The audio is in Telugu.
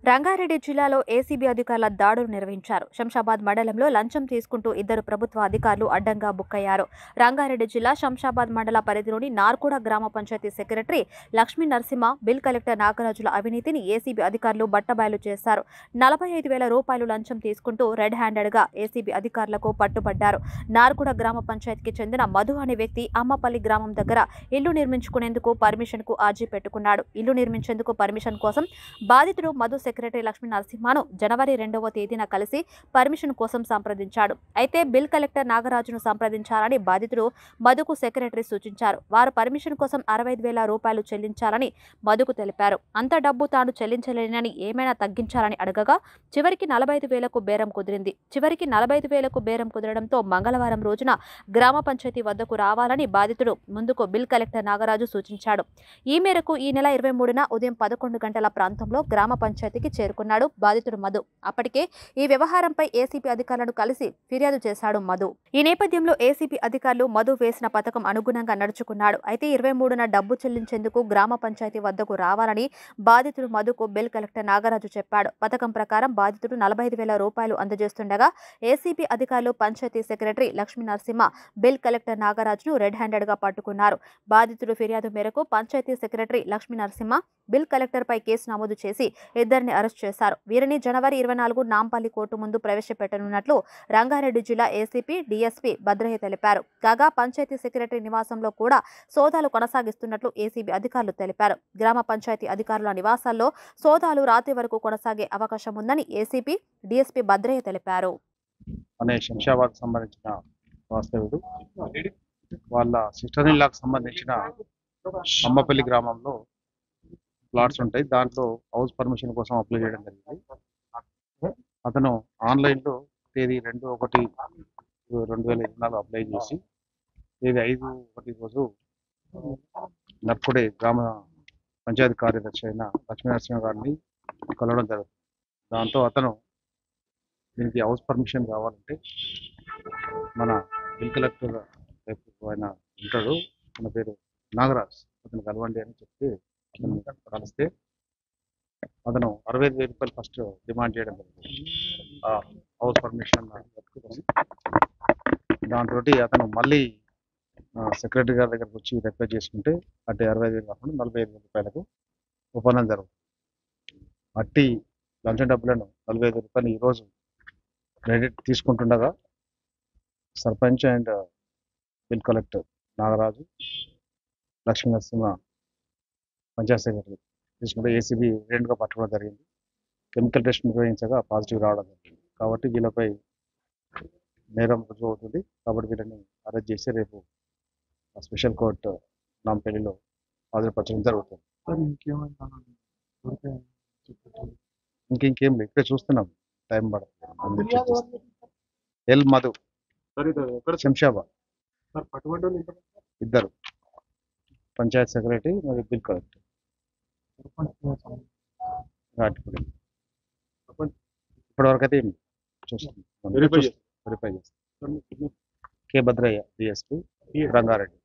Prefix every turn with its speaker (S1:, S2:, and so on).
S1: రంగారెడ్డి జిల్లాలో ఏసీబీ అధికారుల దాడులు నిర్వహించారు. శంషాబాద్ మండలంలో లంచం తీసుకుంటూ ఇద్దరు ప్రభుత్వ అధికారులు అడ్డంగా బుక్కయ్యారు. రంగారెడ్డి జిల్లా శంషాబాద్ మండల పరిధిలోని నార్కుడ గ్రామ panchayat secretary Lakshmi Narasimha, bill collector నాగరాజుల అవినీతిని ఏసీబీ అధికారులు బట్టబయలు చేశారు. 45,000 రూపాయలు లంచం తీసుకుంటూ రెడ్ హ్యాండెడ్గా ఏసీబీ అధికారులకు పట్టుబడ్డారు. నార్కుడ గ్రామ పంచాయతీకి చెందిన మధు అనే వ్యక్తి అమ్మపల్లి గ్రామం దగ్గర ఇల్లు నిర్మించుకునేందుకు పర్మిషన్కు ఆర్జీ పెట్టుకున్నాడు. ఇల్లు నిర్మించేందుకు పర్మిషన్ కోసం బాధితుడు మధు సెక్రటరీ లక్ష్మీ నరసింహను జనవరి 2వ తేదీన కలిసి పర్మిషన్ కోసం సంప్రదించాడు. అయితే బిల్ కలెక్టర్ నాగరాజును సంప్రదించాలని బాధితుడు మధుకు సెక్రటరీ సూచించారు. వారు పర్మిషన్ కోసం 65,000 రూపాయలు చెల్లించాలని మధుకు తెలిపారు. అంత డబ్బు తాను చెల్లించలేనని ఏమైనా తగ్గించాలని అడగగా చివరికి 45,000కు బేరం కుదిరింది. చివరికి 45,000కు బేరం కుదరడంతో మంగళవారం రోజున గ్రామ పంచాయతీ వద్దకు రావాలని బాధితుడు ముందుకు బిల్ కలెక్టర్ నాగరాజు సూచించాడు. ఈ మేరకు ఈ నెల 23న ఉదయం 11 గంటల ప్రాంతంలో గ్రామ పంచాయతీకి చేరుకున్నాడు బాధితుడు మధు. అప్పటికే ఈ వ్యవహారంపై ఏసీపీ అధికారులను కలిసి ఫిర్యాదు చేశాడు మధు. ఈ నేపథ్యంలో ఏసీపీ అధికారులు మధు వేసిన పథకం అనుగుణంగా నడుచుకున్నాడు. అయితే 23న డబ్బు చెల్లించేందుకు గ్రామ పంచాయతీ వద్దకు రావాలని బాధితుడు మధుకు బిల్ కలెక్టర్ నాగరాజు చెప్పాడు. పథకం ప్రకారం బాధితుడు 45,000 రూపాయలు అందజేస్తుండగా ఏసీపీ అధికారులు panchayat secretary Lakshmi Narasimha, bill collector నాగరాజును రెడ్ హ్యాండెడ్గా పట్టుకున్నారు. బాధితుడు ఫిర్యాదు మేరకు పంచాయతీ సెక్రటరీ లక్ష్మీ నరసింహ, బిల్ కలెక్టర్పై కేసు నమోదు చేసి ఇద్దరిని అరెస్ట్ చేశారు. వీరిని జనవరి 24 నాంపల్లి కోర్టు ముందు ప్రవేశపెట్టనున్నట్లు రంగారెడ్డి జిల్లా ఏసీపీ డీఎస్పీ భద్రయ్య తెలిపారు. కాగా పంచాయతీ సెక్రటరీ నివాసంలో కూడా సోదాలు కొనసాగిస్తున్నట్లు ఏసీబీ అధికారులు తెలిపారు. గ్రామ పంచాయతీ అధికారుల నివాసాల్లో సోదాలు రాత్రి వరకు కొనసాగే అవకాశం ఉందని ఏసీపీ డీఎస్పీ భద్రయ్య తెలిపారు.
S2: శంషాబాద్ సంబంధించిన వాస్తవుడు వాళ్ళ సిస్టర్ ఇన్ లాకు సంబంధించిన అమ్మపల్లి గ్రామంలో ప్లాట్స్ ఉంటాయి. దాంట్లో హౌస్ పర్మిషన్ కోసం అప్లై చేయడం జరిగింది. అతను ఆన్లైన్లో తేదీ 2/1/2024 అప్లై చేసి తేదీ 5/1 రోజు నర్కుడే గ్రామ పంచాయతీ కార్యదర్శి అయిన లక్ష్మీనరసింహ గారిని కలవడం జరుగుతుంది. దాంతో అతను దీనికి హౌస్ పర్మిషన్ కావాలంటే మన బిల్ కలెక్టర్ ఆయన ఉంటాడు, మన పేరు నాగరాజ్, అతను కలవండి అని చెప్తే అతను కలిస్తే అతను 65,000 రూపాయలు ఫస్ట్ డిమాండ్ చేయడం జరిగింది. హౌస్ పర్మిషన్ దాంతో అతను మళ్ళీ సెక్రటరీ గారి దగ్గరకు వచ్చి రిక్వెస్ట్ చేసుకుంటే అట్టి 65,000 కాకుండా 45,000 రూపాయలకు ఒప్పందం జరుగుతుంది. అట్టి లంచం డబ్బులను 45,000 రూపాయలు ఈరోజు క్రెడిట్ తీసుకుంటుండగా sarpanch and bill collector Nagaraju, Lakshmi Narasimha panchayat secretary తీసుకుంటే ఏసీబీ రెండుగా పట్టుకోవడం జరిగింది. కెమికల్ టెస్ట్ నిర్వహించగా పాజిటివ్ రావడం జరిగింది. కాబట్టి వీళ్ళపై నేరం రుజువు అవుతుంది. కాబట్టి వీళ్ళని అరెస్ట్ చేసి రేపు స్పెషల్ కోర్టు నాంపల్లిలో హాజరుపరచడం జరుగుతుంది. ఇంకేం లేదు, ఇక్కడే చూస్తున్నాం, టైం పడుతుంది. ఎల్ మధు, శంషాబాద్, ఇద్దరు పంచాయత్ సెక్రటరీ మరియు బిల్ కలెక్టర్. ఇప్పటివరకు అయితే చూస్తున్నాం, వెరిఫై చేస్తాం. కే భద్రయ్య, డిఎస్పీ రంగారెడ్డి.